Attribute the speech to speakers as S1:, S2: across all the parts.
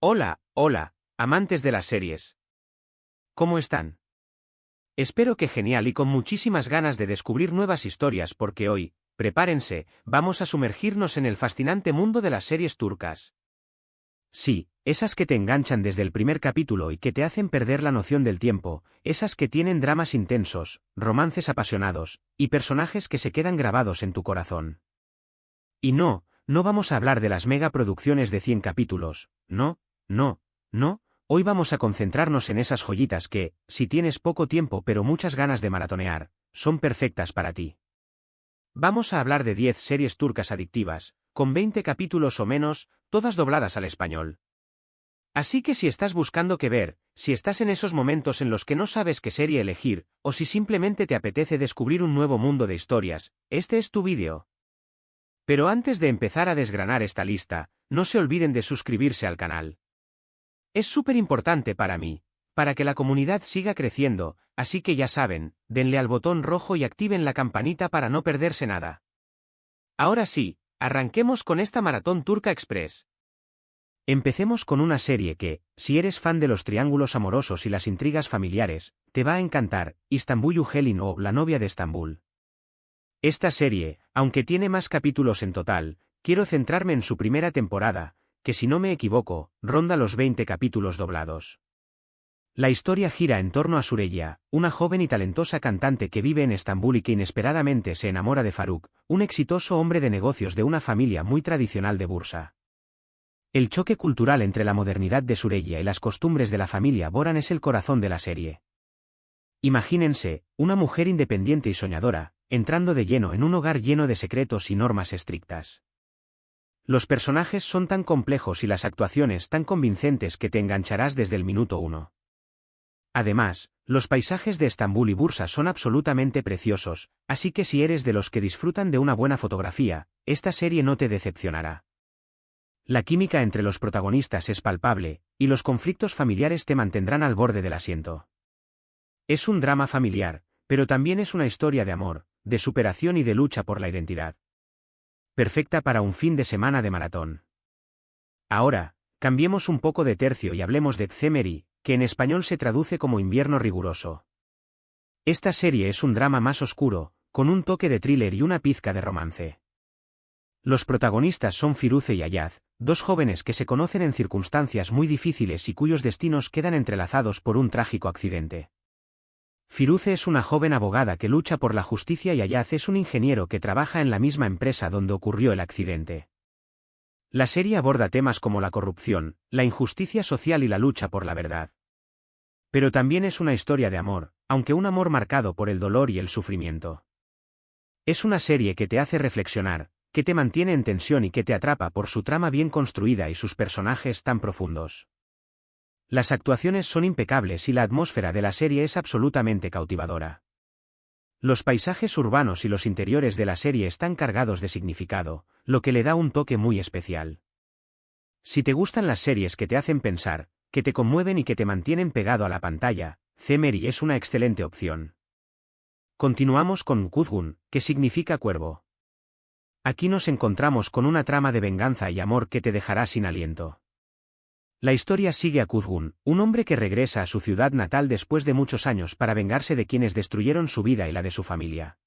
S1: Hola, hola, amantes de las series. ¿Cómo están? Espero que genial y con muchísimas ganas de descubrir nuevas historias porque hoy, prepárense, vamos a sumergirnos en el fascinante mundo de las series turcas. Sí, esas que te enganchan desde el primer capítulo y que te hacen perder la noción del tiempo, esas que tienen dramas intensos, romances apasionados, y personajes que se quedan grabados en tu corazón. Y no vamos a hablar de las megaproducciones de 100 capítulos, no, hoy vamos a concentrarnos en esas joyitas que, si tienes poco tiempo pero muchas ganas de maratonear, son perfectas para ti. Vamos a hablar de 10 series turcas adictivas, con 20 capítulos o menos, todas dobladas al español. Así que si estás buscando qué ver, si estás en esos momentos en los que no sabes qué serie elegir, o si simplemente te apetece descubrir un nuevo mundo de historias, este es tu vídeo. Pero antes de empezar a desgranar esta lista, no se olviden de suscribirse al canal. Es súper importante para mí, para que la comunidad siga creciendo, así que ya saben, denle al botón rojo y activen la campanita para no perderse nada. Ahora sí, arranquemos con esta maratón turca express. Empecemos con una serie que, si eres fan de los triángulos amorosos y las intrigas familiares, te va a encantar, Istanbul Helin o La novia de Estambul. Esta serie, aunque tiene más capítulos en total, quiero centrarme en su primera temporada, que si no me equivoco, ronda los 20 capítulos doblados. La historia gira en torno a Süreyya, una joven y talentosa cantante que vive en Estambul y que inesperadamente se enamora de Faruk, un exitoso hombre de negocios de una familia muy tradicional de Bursa. El choque cultural entre la modernidad de Süreyya y las costumbres de la familia Boran es el corazón de la serie. Imagínense, una mujer independiente y soñadora, entrando de lleno en un hogar lleno de secretos y normas estrictas. Los personajes son tan complejos y las actuaciones tan convincentes que te engancharás desde el minuto 1. Además, los paisajes de Estambul y Bursa son absolutamente preciosos, así que si eres de los que disfrutan de una buena fotografía, esta serie no te decepcionará. La química entre los protagonistas es palpable, y los conflictos familiares te mantendrán al borde del asiento. Es un drama familiar, pero también es una historia de amor, de superación y de lucha por la identidad. Perfecta para un fin de semana de maratón. Ahora, cambiemos un poco de tercio y hablemos de Cemeri, que en español se traduce como invierno riguroso. Esta serie es un drama más oscuro, con un toque de thriller y una pizca de romance. Los protagonistas son Firuze y Ayaz, dos jóvenes que se conocen en circunstancias muy difíciles y cuyos destinos quedan entrelazados por un trágico accidente. Firuze es una joven abogada que lucha por la justicia y Ayaz es un ingeniero que trabaja en la misma empresa donde ocurrió el accidente. La serie aborda temas como la corrupción, la injusticia social y la lucha por la verdad. Pero también es una historia de amor, aunque un amor marcado por el dolor y el sufrimiento. Es una serie que te hace reflexionar, que te mantiene en tensión y que te atrapa por su trama bien construida y sus personajes tan profundos. Las actuaciones son impecables y la atmósfera de la serie es absolutamente cautivadora. Los paisajes urbanos y los interiores de la serie están cargados de significado, lo que le da un toque muy especial. Si te gustan las series que te hacen pensar, que te conmueven y que te mantienen pegado a la pantalla, Cemeri es una excelente opción. Continuamos con Kuzgun, que significa cuervo. Aquí nos encontramos con una trama de venganza y amor que te dejará sin aliento. La historia sigue a Kuzgun, un hombre que regresa a su ciudad natal después de muchos años para vengarse de quienes destruyeron su vida y la de su familia.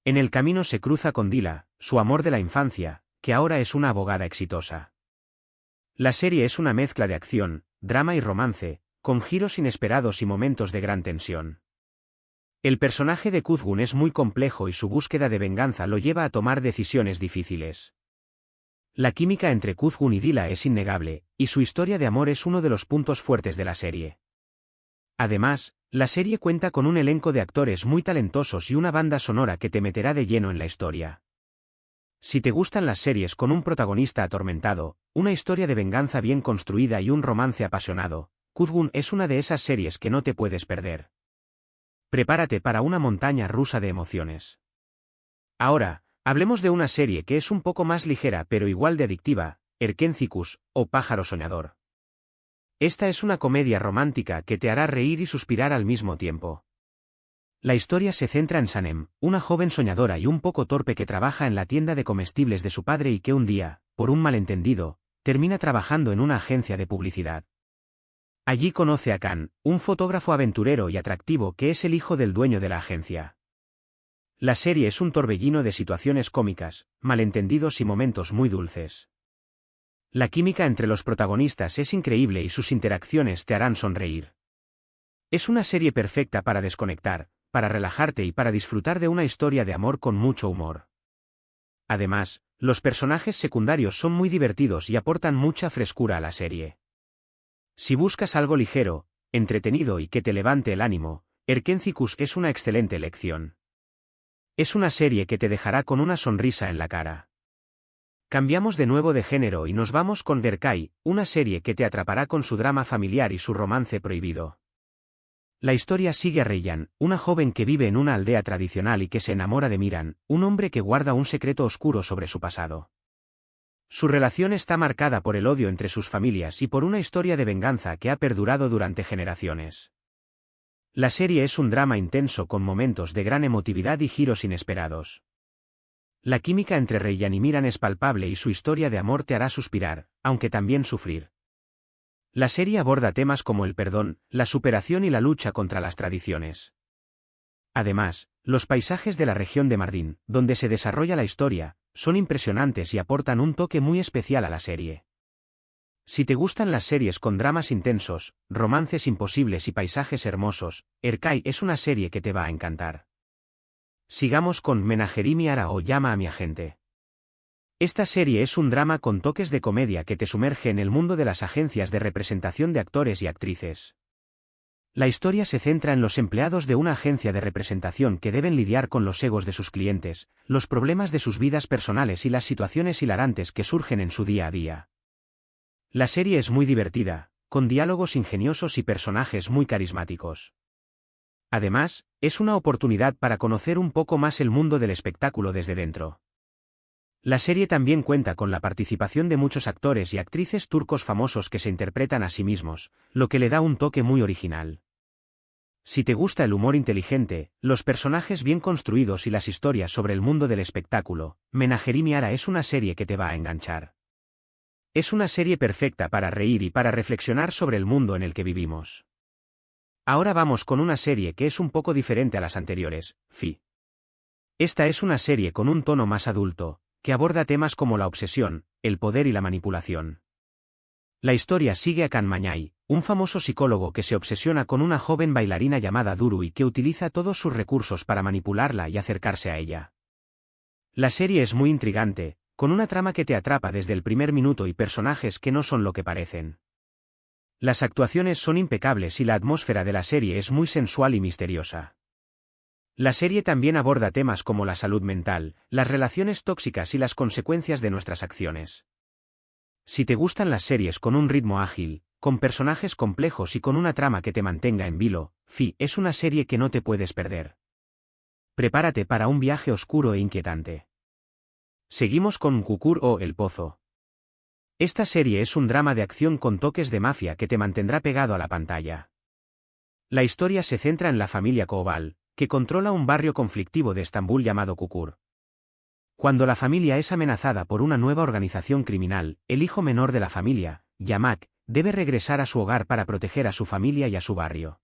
S1: En el camino se cruza con Dila, su amor de la infancia, que ahora es una abogada exitosa. La serie es una mezcla de acción, drama y romance, con giros inesperados y momentos de gran tensión. El personaje de Kuzgun es muy complejo y su búsqueda de venganza lo lleva a tomar decisiones difíciles. La química entre Kuzgun y Dila es innegable, y su historia de amor es uno de los puntos fuertes de la serie. Además, la serie cuenta con un elenco de actores muy talentosos y una banda sonora que te meterá de lleno en la historia. Si te gustan las series con un protagonista atormentado, una historia de venganza bien construida y un romance apasionado, Kuzgun es una de esas series que no te puedes perder. Prepárate para una montaña rusa de emociones. Ahora, hablemos de una serie que es un poco más ligera pero igual de adictiva, Erkencikus, o Pájaro Soñador. Esta es una comedia romántica que te hará reír y suspirar al mismo tiempo. La historia se centra en Sanem, una joven soñadora y un poco torpe que trabaja en la tienda de comestibles de su padre y que un día, por un malentendido, termina trabajando en una agencia de publicidad. Allí conoce a Kan, un fotógrafo aventurero y atractivo que es el hijo del dueño de la agencia. La serie es un torbellino de situaciones cómicas, malentendidos y momentos muy dulces. La química entre los protagonistas es increíble y sus interacciones te harán sonreír. Es una serie perfecta para desconectar, para relajarte y para disfrutar de una historia de amor con mucho humor. Además, los personajes secundarios son muy divertidos y aportan mucha frescura a la serie. Si buscas algo ligero, entretenido y que te levante el ánimo, Erkencikus es una excelente elección. Es una serie que te dejará con una sonrisa en la cara. Cambiamos de nuevo de género y nos vamos con Berkay, una serie que te atrapará con su drama familiar y su romance prohibido. La historia sigue a Reyyan, una joven que vive en una aldea tradicional y que se enamora de Miran, un hombre que guarda un secreto oscuro sobre su pasado. Su relación está marcada por el odio entre sus familias y por una historia de venganza que ha perdurado durante generaciones. La serie es un drama intenso con momentos de gran emotividad y giros inesperados. La química entre Reyyan y Miran es palpable y su historia de amor te hará suspirar, aunque también sufrir. La serie aborda temas como el perdón, la superación y la lucha contra las tradiciones. Además, los paisajes de la región de Mardin, donde se desarrolla la historia, son impresionantes y aportan un toque muy especial a la serie. Si te gustan las series con dramas intensos, romances imposibles y paisajes hermosos, Erkay es una serie que te va a encantar. Sigamos con Menagerie Mi Ara o Llama a mi agente. Esta serie es un drama con toques de comedia que te sumerge en el mundo de las agencias de representación de actores y actrices. La historia se centra en los empleados de una agencia de representación que deben lidiar con los egos de sus clientes, los problemas de sus vidas personales y las situaciones hilarantes que surgen en su día a día. La serie es muy divertida, con diálogos ingeniosos y personajes muy carismáticos. Además, es una oportunidad para conocer un poco más el mundo del espectáculo desde dentro. La serie también cuenta con la participación de muchos actores y actrices turcos famosos que se interpretan a sí mismos, lo que le da un toque muy original. Si te gusta el humor inteligente, los personajes bien construidos y las historias sobre el mundo del espectáculo, Menagerie Mi Ara es una serie que te va a enganchar. Es una serie perfecta para reír y para reflexionar sobre el mundo en el que vivimos. Ahora vamos con una serie que es un poco diferente a las anteriores, Fi. Esta es una serie con un tono más adulto, que aborda temas como la obsesión, el poder y la manipulación. La historia sigue a Kan Mañay, un famoso psicólogo que se obsesiona con una joven bailarina llamada Duru y que utiliza todos sus recursos para manipularla y acercarse a ella. La serie es muy intrigante, con una trama que te atrapa desde el primer minuto y personajes que no son lo que parecen. Las actuaciones son impecables y la atmósfera de la serie es muy sensual y misteriosa. La serie también aborda temas como la salud mental, las relaciones tóxicas y las consecuencias de nuestras acciones. Si te gustan las series con un ritmo ágil, con personajes complejos y con una trama que te mantenga en vilo, Fi es una serie que no te puedes perder. Prepárate para un viaje oscuro e inquietante. Seguimos con Kukur o El Pozo. Esta serie es un drama de acción con toques de mafia que te mantendrá pegado a la pantalla. La historia se centra en la familia Koval, que controla un barrio conflictivo de Estambul llamado Kukur. Cuando la familia es amenazada por una nueva organización criminal, el hijo menor de la familia, Yamak, debe regresar a su hogar para proteger a su familia y a su barrio.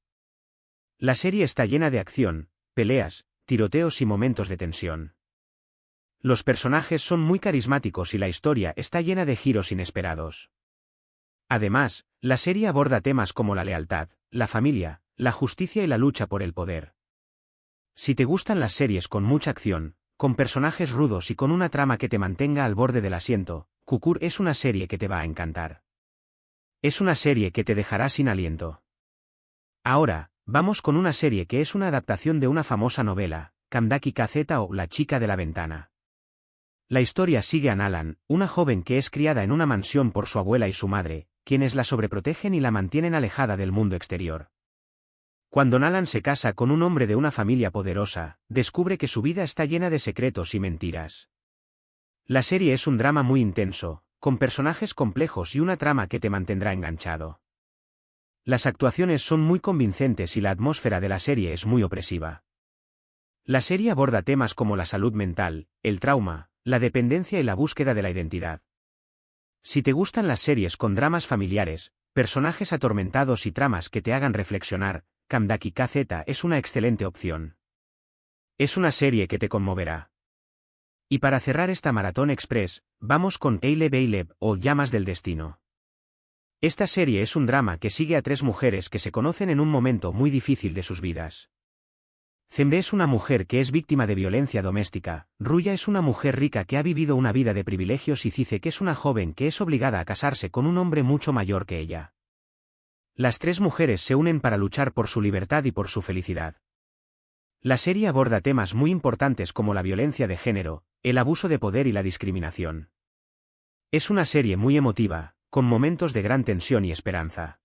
S1: La serie está llena de acción, peleas, tiroteos y momentos de tensión. Los personajes son muy carismáticos y la historia está llena de giros inesperados. Además, la serie aborda temas como la lealtad, la familia, la justicia y la lucha por el poder. Si te gustan las series con mucha acción, con personajes rudos y con una trama que te mantenga al borde del asiento, Kukur es una serie que te va a encantar. Es una serie que te dejará sin aliento. Ahora, vamos con una serie que es una adaptación de una famosa novela, Kamdaki Kazeta o La chica de la ventana. La historia sigue a Nalan, una joven que es criada en una mansión por su abuela y su madre, quienes la sobreprotegen y la mantienen alejada del mundo exterior. Cuando Nalan se casa con un hombre de una familia poderosa, descubre que su vida está llena de secretos y mentiras. La serie es un drama muy intenso, con personajes complejos y una trama que te mantendrá enganchado. Las actuaciones son muy convincentes y la atmósfera de la serie es muy opresiva. La serie aborda temas como la salud mental, el trauma, la dependencia y la búsqueda de la identidad. Si te gustan las series con dramas familiares, personajes atormentados y tramas que te hagan reflexionar, Kamdaki KZ es una excelente opción. Es una serie que te conmoverá. Y para cerrar esta maratón express, vamos con Eile Beileb o Llamas del Destino. Esta serie es un drama que sigue a tres mujeres que se conocen en un momento muy difícil de sus vidas. Zemre es una mujer que es víctima de violencia doméstica, Ruya es una mujer rica que ha vivido una vida de privilegios y Cice que es una joven que es obligada a casarse con un hombre mucho mayor que ella. Las tres mujeres se unen para luchar por su libertad y por su felicidad. La serie aborda temas muy importantes como la violencia de género, el abuso de poder y la discriminación. Es una serie muy emotiva, con momentos de gran tensión y esperanza.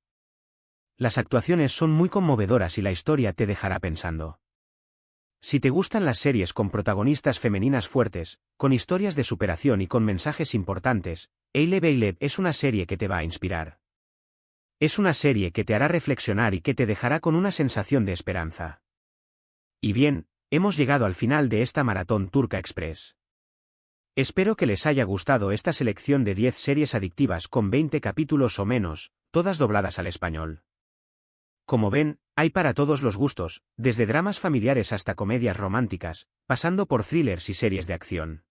S1: Las actuaciones son muy conmovedoras y la historia te dejará pensando. Si te gustan las series con protagonistas femeninas fuertes, con historias de superación y con mensajes importantes, Eile Beileb es una serie que te va a inspirar. Es una serie que te hará reflexionar y que te dejará con una sensación de esperanza. Y bien, hemos llegado al final de esta maratón turca express. Espero que les haya gustado esta selección de 10 series adictivas con 20 capítulos o menos, todas dobladas al español. Como ven, hay para todos los gustos, desde dramas familiares hasta comedias románticas, pasando por thrillers y series de acción.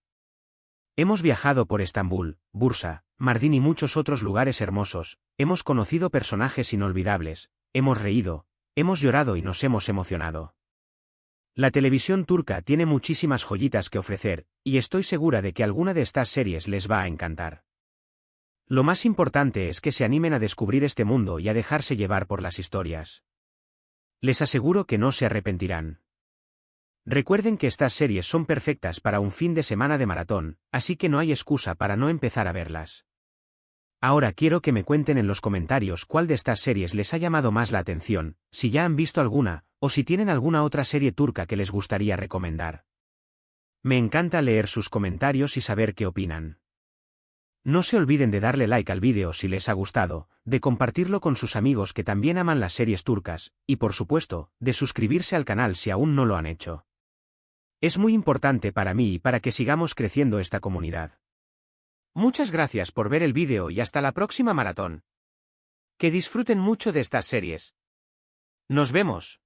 S1: Hemos viajado por Estambul, Bursa, Mardin y muchos otros lugares hermosos, hemos conocido personajes inolvidables, hemos reído, hemos llorado y nos hemos emocionado. La televisión turca tiene muchísimas joyitas que ofrecer, y estoy segura de que alguna de estas series les va a encantar. Lo más importante es que se animen a descubrir este mundo y a dejarse llevar por las historias. Les aseguro que no se arrepentirán. Recuerden que estas series son perfectas para un fin de semana de maratón, así que no hay excusa para no empezar a verlas. Ahora quiero que me cuenten en los comentarios cuál de estas series les ha llamado más la atención, si ya han visto alguna, o si tienen alguna otra serie turca que les gustaría recomendar. Me encanta leer sus comentarios y saber qué opinan. No se olviden de darle like al vídeo si les ha gustado, de compartirlo con sus amigos que también aman las series turcas, y por supuesto, de suscribirse al canal si aún no lo han hecho. Es muy importante para mí y para que sigamos creciendo esta comunidad. Muchas gracias por ver el vídeo y hasta la próxima maratón. Que disfruten mucho de estas series. Nos vemos.